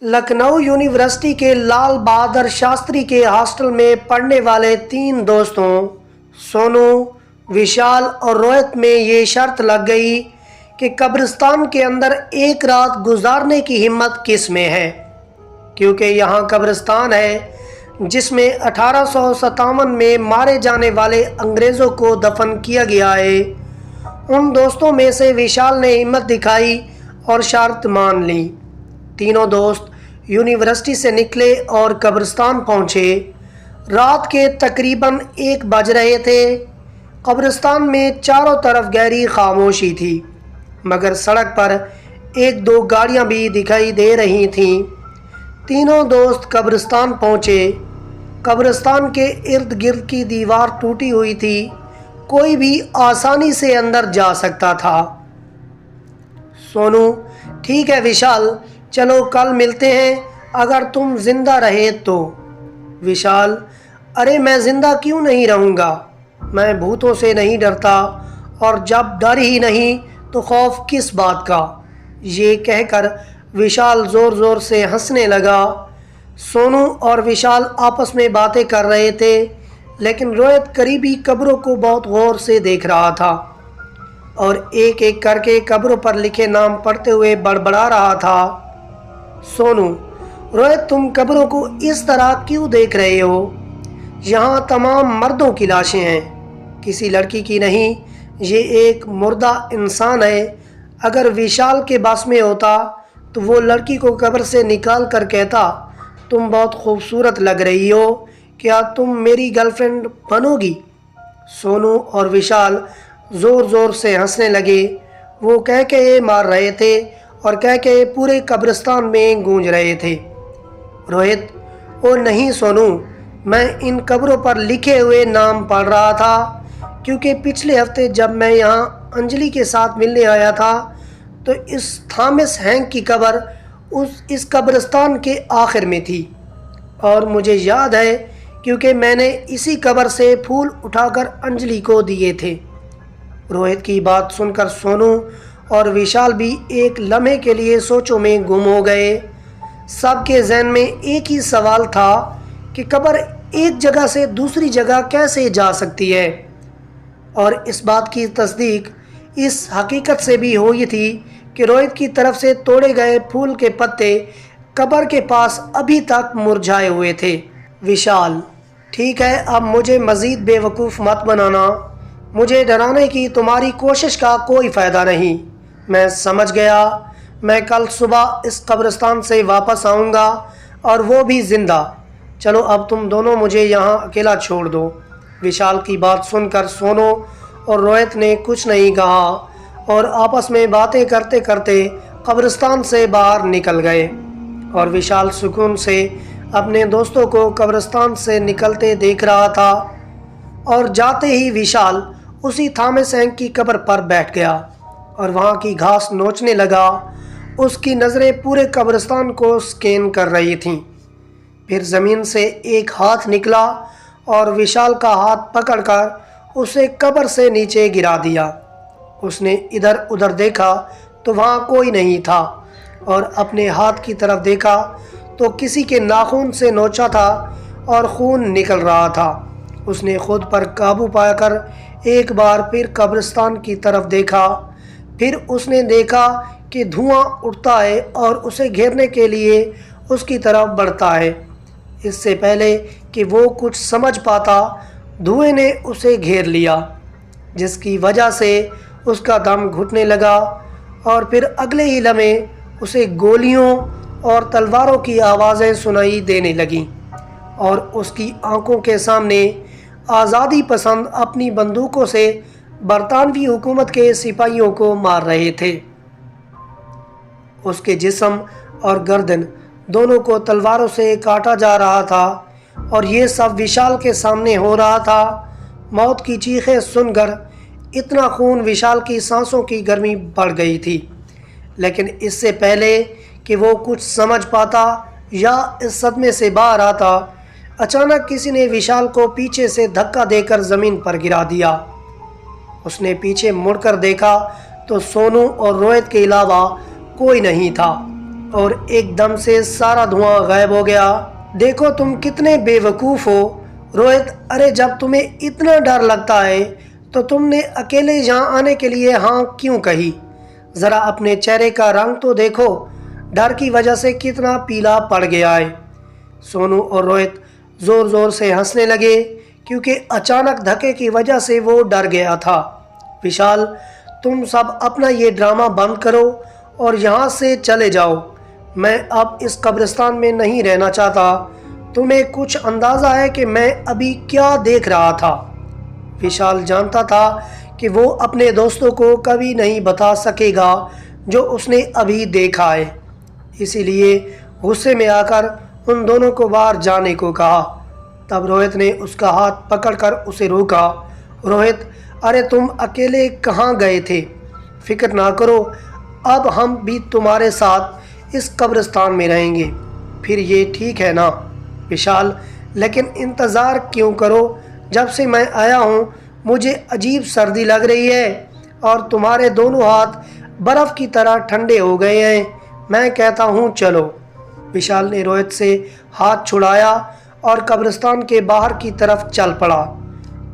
Lucknow university के लाल बहादुर शास्त्री के hostel में पढ़ने वाले 3 दोस्तों सोनू, विशाल और रोहित में ये शर्त लग गई कि कब्रिस्तान के अंदर एक रात गुजारने की हिम्मत किस में है, क्योंकि यहाँ कब्रिस्तान है जिसमें 1857 में मारे जाने वाले अंग्रेज़ों को दफन किया गया है। उन दोस्तों में से विशाल ने हिम्मत दिखाई और शर्त मान ली। तीनों दोस्त यूनिवर्सिटी से निकले और कब्रिस्तान पहुँचे। रात के तकरीबन 1 बज रहे थे। कब्रिस्तान में चारों तरफ गहरी खामोशी थी, मगर सड़क पर 1-2 गाड़ियां भी दिखाई दे रही थीं। तीनों दोस्त कब्रिस्तान पहुँचे। कब्रिस्तान के इर्द गिर्द की दीवार टूटी हुई थी, कोई भी आसानी से अंदर जा सकता था। सोनू, ठीक है विशाल, चलो कल मिलते हैं अगर तुम जिंदा रहे तो। विशाल, अरे मैं ज़िंदा क्यों नहीं रहूँगा, मैं भूतों से नहीं डरता, और जब डर ही नहीं तो खौफ किस बात का। ये कहकर विशाल ज़ोर ज़ोर से हंसने लगा। सोनू और विशाल आपस में बातें कर रहे थे, लेकिन रोहित करीबी कब्रों को बहुत गौर से देख रहा था और एक एक करके कब्रों पर लिखे नाम पढ़ते हुए बड़बड़ा रहा था। सोनू, रोहित तुम कब्रों को इस तरह क्यों देख रहे हो? यहाँ तमाम मर्दों की लाशें हैं, किसी लड़की की नहीं। ये एक मुर्दा इंसान है। अगर विशाल के बस में होता तो वो लड़की को कब्र से निकाल कर कहता, तुम बहुत खूबसूरत लग रही हो, क्या तुम मेरी गर्लफ्रेंड बनोगी? सोनू और विशाल ज़ोर ज़ोर से हंसने लगे। वो कह के ये मार रहे थे और कह के पूरे कब्रिस्तान में गूंज रहे थे। रोहित, ओ नहीं सोनू, मैं इन कब्रों पर लिखे हुए नाम पढ़ रहा था, क्योंकि पिछले हफ्ते जब मैं यहाँ अंजलि के साथ मिलने आया था तो इस थॉमस हैंक की कब्र इस कब्रिस्तान के आखिर में थी, और मुझे याद है क्योंकि मैंने इसी कब्र से फूल उठाकर अंजलि को दिए थे। रोहित की बात सुनकर सोनू और विशाल भी एक लम्हे के लिए सोचों में गुम हो गए। सबके जहन में एक ही सवाल था कि कब्र एक जगह से दूसरी जगह कैसे जा सकती है, और इस बात की तस्दीक इस हकीकत से भी हुई थी कि रोहित की तरफ से तोड़े गए फूल के पत्ते कब्र के पास अभी तक मुरझाए हुए थे। विशाल, ठीक है, अब मुझे मज़ीद बेवकूफ़ मत बनाना। मुझे डराने की तुम्हारी कोशिश का कोई फ़ायदा नहीं। मैं समझ गया। मैं कल सुबह इस कब्रिस्तान से वापस आऊँगा, और वो भी ज़िंदा। चलो अब तुम दोनों मुझे यहाँ अकेला छोड़ दो। विशाल की बात सुनकर सोनू और रोहित ने कुछ नहीं कहा और आपस में बातें करते करते कब्रिस्तान से बाहर निकल गए। और विशाल सुकून से अपने दोस्तों को कब्रिस्तान से निकलते देख रहा था, और जाते ही विशाल उसी थॉमस हैंक की कब्र पर बैठ गया और वहाँ की घास नोचने लगा। उसकी नज़रें पूरे कब्रिस्तान को स्कैन कर रही थीं। फिर ज़मीन से एक हाथ निकला और विशाल का हाथ पकड़कर उसे कब्र से नीचे गिरा दिया। उसने इधर उधर देखा तो वहाँ कोई नहीं था, और अपने हाथ की तरफ देखा तो किसी के नाखून से नोचा था और खून निकल रहा था। उसने खुद पर काबू पाकर एक बार फिर कब्रिस्तान की तरफ देखा। फिर उसने देखा कि धुआं उठता है और उसे घेरने के लिए उसकी तरफ बढ़ता है। इससे पहले कि वो कुछ समझ पाता, धुएं ने उसे घेर लिया, जिसकी वजह से उसका दम घुटने लगा, और फिर अगले ही लम्हे उसे गोलियों और तलवारों की आवाज़ें सुनाई देने लगीं, और उसकी आंखों के सामने आज़ादी पसंद अपनी बंदूकों से बरतानवी हुकूमत के सिपाहियों को मार रहे थे। उसके जिस्म और गर्दन दोनों को तलवारों से काटा जा रहा था, और ये सब विशाल के सामने हो रहा था। मौत की चीखें सुनकर इतना खून विशाल की सांसों की गर्मी बढ़ गई थी, लेकिन इससे पहले कि वो कुछ समझ पाता या इस सदमे से बाहर आता, अचानक किसी ने विशाल को पीछे से धक्का देकर ज़मीन पर गिरा दिया। उसने पीछे मुड़कर देखा तो सोनू और रोहित के अलावा कोई नहीं था। और एकदम से सारा धुआं गायब हो गया। देखो तुम कितने बेवकूफ़ हो रोहित। अरे जब तुम्हें इतना डर लगता है तो तुमने अकेले यहाँ आने के लिए हाँ क्यों कही? ज़रा अपने चेहरे का रंग तो देखो, डर की वजह से कितना पीला पड़ गया है। सोनू और रोहित ज़ोर ज़ोर से हंसने लगे क्योंकि अचानक धक्के की वजह से वो डर गया था। विशाल, तुम सब अपना ये ड्रामा बंद करो और यहाँ से चले जाओ। मैं अब इस कब्रिस्तान में नहीं रहना चाहता। तुम्हें कुछ अंदाज़ा है कि मैं अभी क्या देख रहा था? विशाल जानता था कि वो अपने दोस्तों को कभी नहीं बता सकेगा जो उसने अभी देखा है, इसीलिए गुस्से में आकर उन दोनों को बाहर जाने को कहा। तब रोहित ने उसका हाथ पकड़कर उसे रोका। रोहित, अरे तुम अकेले कहाँ गए थे? फिक्र ना करो, अब हम भी तुम्हारे साथ इस कब्रिस्तान में रहेंगे, फिर ये ठीक है ना? विशाल, लेकिन इंतज़ार क्यों करो? जब से मैं आया हूँ मुझे अजीब सर्दी लग रही है और तुम्हारे दोनों हाथ बर्फ़ की तरह ठंडे हो गए हैं। मैं कहता हूँ चलो। विशाल ने रोहित से हाथ छुड़ाया और कब्रिस्तान के बाहर की तरफ चल पड़ा।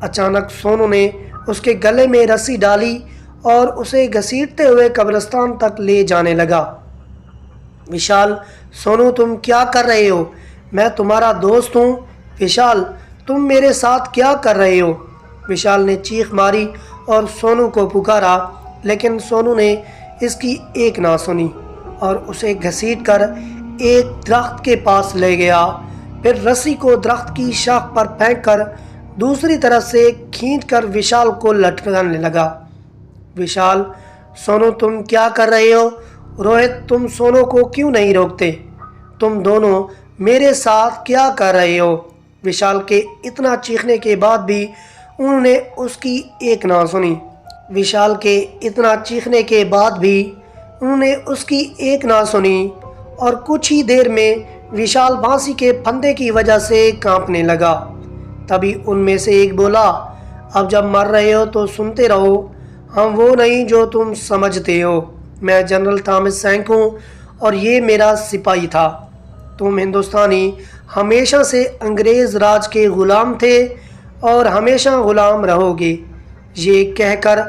अचानक सोनू ने उसके गले में रस्सी डाली और उसे घसीटते हुए कब्रिस्तान तक ले जाने लगा। विशाल, सोनू तुम क्या कर रहे हो? मैं तुम्हारा दोस्त हूँ। विशाल, तुम मेरे साथ क्या कर रहे हो? विशाल ने चीख मारी और सोनू को पुकारा, लेकिन सोनू ने इसकी एक ना सुनी और उसे घसीटकर एक दरख्त के पास ले गया। फिर रस्सी को दरख्त की शाख पर फेंककर दूसरी तरफ से खींचकर विशाल को लटकाने लगा। विशाल, सोनू तुम क्या कर रहे हो? रोहित, तुम सोनू को क्यों नहीं रोकते? तुम दोनों मेरे साथ क्या कर रहे हो? विशाल के इतना चीखने के बाद भी उन्होंने उसकी एक ना सुनी। विशाल के इतना चीखने के बाद भी उन्होंने उसकी एक ना सुनी और कुछ ही देर में विशाल फांसी के फंदे की वजह से कांपने लगा। तभी उनमें से एक बोला, अब जब मर रहे हो तो सुनते रहो, हम वो नहीं जो तुम समझते हो। मैं जनरल थॉमस सैंक हूँ और ये मेरा सिपाही था। तुम हिंदुस्तानी हमेशा से अंग्रेज़ राज के ग़ुलाम थे और हमेशा ग़ुलाम रहोगे। ये कहकर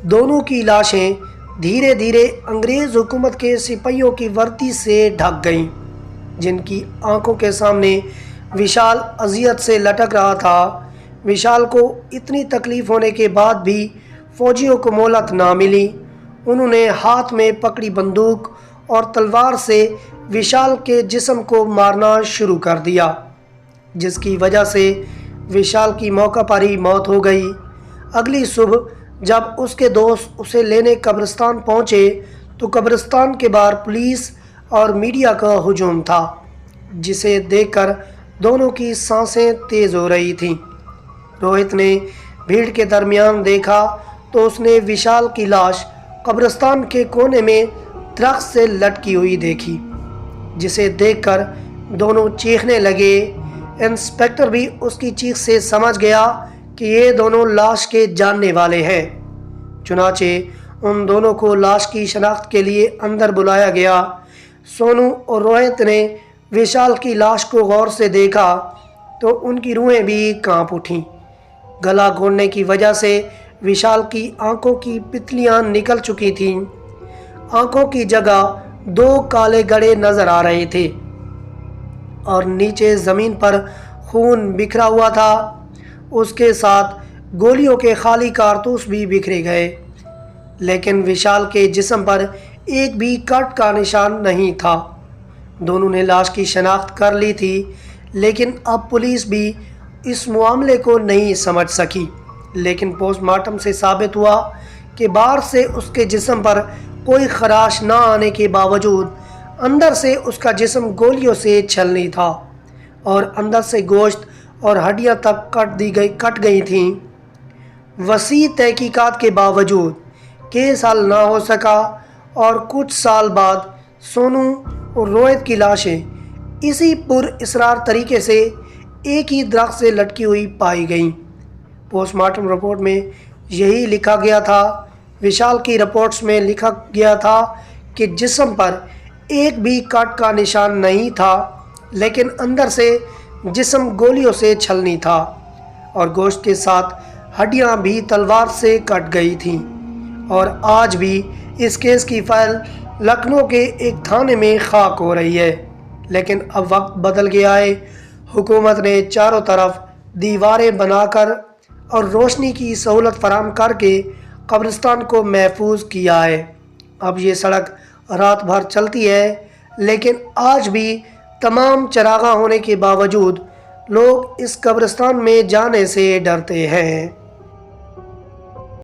दोनों की लाशें धीरे धीरे अंग्रेज़ हुकूमत के सिपाहियों की वर्दी से ढक गईं, जिनकी आंखों के सामने विशाल अजियत से लटक रहा था। विशाल को इतनी तकलीफ़ होने के बाद भी फ़ौजियों को मोहलत ना मिली। उन्होंने हाथ में पकड़ी बंदूक और तलवार से विशाल के जिस्म को मारना शुरू कर दिया, जिसकी वजह से विशाल की मौका पर ही मौत हो गई। अगली सुबह जब उसके दोस्त उसे लेने कब्रिस्तान पहुंचे तो कब्रिस्तान के बाहर पुलिस और मीडिया का हुजूम था, जिसे देखकर दोनों की सांसें तेज़ हो रही थीं। रोहित ने भीड़ के दरमियान देखा तो उसने विशाल की लाश कब्रिस्तान के कोने में दरख्त से लटकी हुई देखी, जिसे देखकर दोनों चीखने लगे। इंस्पेक्टर भी उसकी चीख से समझ गया कि ये दोनों लाश के जानने वाले हैं। चुनाचे उन दोनों को लाश की शनाख्त के लिए अंदर बुलाया गया। सोनू और रोहित ने विशाल की लाश को गौर से देखा तो उनकी रूहें भी कांप उठीं। गला घोंटने की वजह से विशाल की आंखों की पितलियां निकल चुकी थीं। आंखों की जगह दो काले गड़े नजर आ रहे थे और नीचे ज़मीन पर खून बिखरा हुआ था। उसके साथ गोलियों के खाली कारतूस भी बिखरे गए, लेकिन विशाल के जिस्म पर एक भी कट का निशान नहीं था। दोनों ने लाश की शनाख्त कर ली थी, लेकिन अब पुलिस भी इस मामले को नहीं समझ सकी। लेकिन पोस्टमार्टम से साबित हुआ कि बाहर से उसके जिस्म पर कोई खराश ना आने के बावजूद अंदर से उसका जिस्म गोलियों से छलनी था और अंदर से गोश्त और हड्डियां तक कट गई थीं। वसी तहकीकात के बावजूद केस हल ना हो सका और कुछ साल बाद सोनू और रोहित की लाशें इसी पुरअसरार तरीके से एक ही दरख्त से लटकी हुई पाई गईं। पोस्टमार्टम रिपोर्ट में यही लिखा गया था। विशाल की रिपोर्ट्स में लिखा गया था कि जिस्म पर एक भी कट का निशान नहीं था, लेकिन अंदर से जिस्म गोलियों से छलनी था और गोश्त के साथ हड्डियां भी तलवार से कट गई थीं। और आज भी इस केस की फाइल लखनऊ के एक थाने में खाक हो रही है। लेकिन अब वक्त बदल गया है। हुकूमत ने चारों तरफ दीवारें बनाकर और रोशनी की सहूलत फराम करके कब्रिस्तान को महफूज किया है। अब ये सड़क रात भर चलती है, लेकिन आज भी तमाम चरागा होने के बावजूद लोग इस कब्रिस्तान में जाने से डरते हैं।